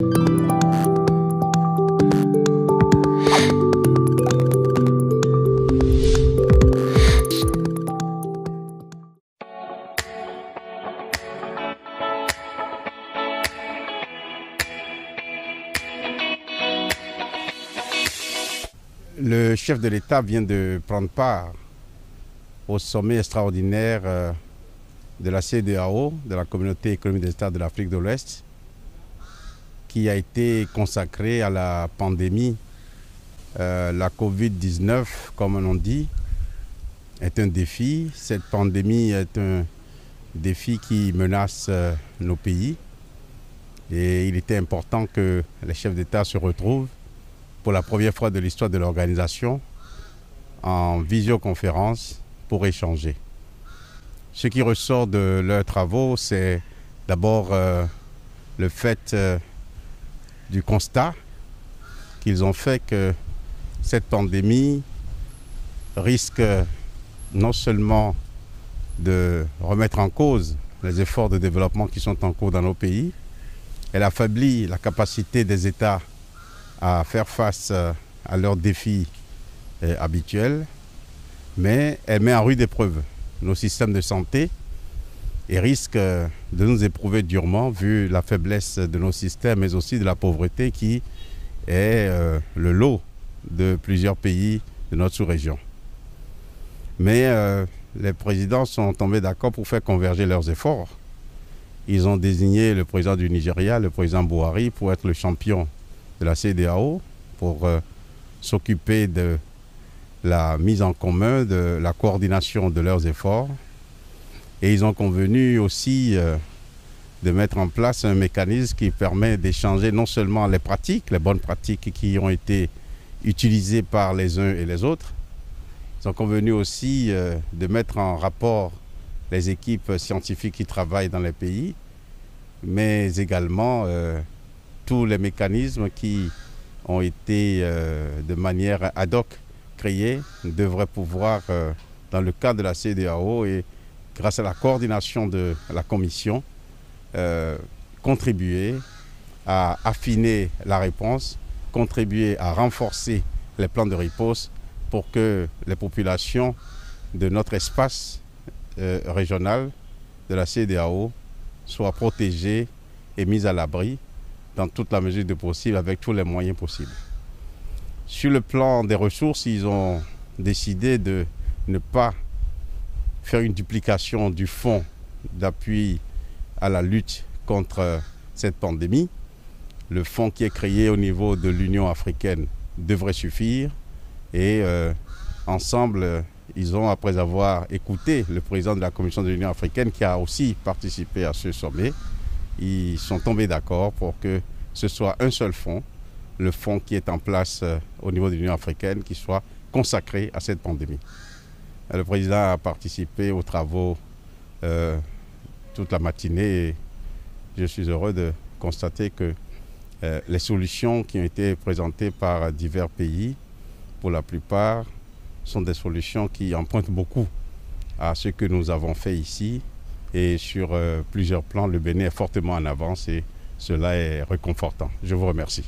Le chef de l'État vient de prendre part au sommet extraordinaire de la CEDEAO, de la Communauté économique des États de l'Afrique de l'Ouest, qui a été consacré à la pandémie. La Covid-19, comme on dit, est un défi. Cette pandémie est un défi qui menace nos pays. Et il était important que les chefs d'État se retrouvent pour la première fois de l'histoire de l'organisation en visioconférence pour échanger. Ce qui ressort de leurs travaux, c'est d'abord le fait du constat qu'ils ont fait que cette pandémie risque non seulement de remettre en cause les efforts de développement qui sont en cours dans nos pays, elle affaiblit la capacité des États à faire face à leurs défis habituels, mais elle met en rude épreuve nos systèmes de santé et risque de nous éprouver durement vu la faiblesse de nos systèmes, mais aussi de la pauvreté qui est le lot de plusieurs pays de notre sous-région. Mais les présidents sont tombés d'accord pour faire converger leurs efforts. Ils ont désigné le président du Nigeria, le président Buhari, pour être le champion de la CEDEAO, pour s'occuper de la mise en commun, de la coordination de leurs efforts. Et ils ont convenu aussi de mettre en place un mécanisme qui permet d'échanger non seulement les pratiques, les bonnes pratiques qui ont été utilisées par les uns et les autres. Ils ont convenu aussi de mettre en rapport les équipes scientifiques qui travaillent dans les pays, mais également tous les mécanismes qui ont été de manière ad hoc créés devraient pouvoir, dans le cadre de la CEDEAO et grâce à la coordination de la Commission, contribuer à affiner la réponse, contribuer à renforcer les plans de riposte pour que les populations de notre espace régional de la CEDEAO soient protégées et mises à l'abri dans toute la mesure de possible, avec tous les moyens possibles. Sur le plan des ressources, ils ont décidé de ne pas faire une duplication du fonds d'appui à la lutte contre cette pandémie. Le fonds qui est créé au niveau de l'Union africaine devrait suffire et ensemble, ils ont, après avoir écouté le président de la Commission de l'Union africaine qui a aussi participé à ce sommet, ils sont tombés d'accord pour que ce soit un seul fonds, le fonds qui est en place au niveau de l'Union africaine, qui soit consacré à cette pandémie. Le président a participé aux travaux toute la matinée et je suis heureux de constater que les solutions qui ont été présentées par divers pays, pour la plupart, sont des solutions qui empruntent beaucoup à ce que nous avons fait ici. Et sur plusieurs plans, le Bénin est fortement en avance et cela est réconfortant. Je vous remercie.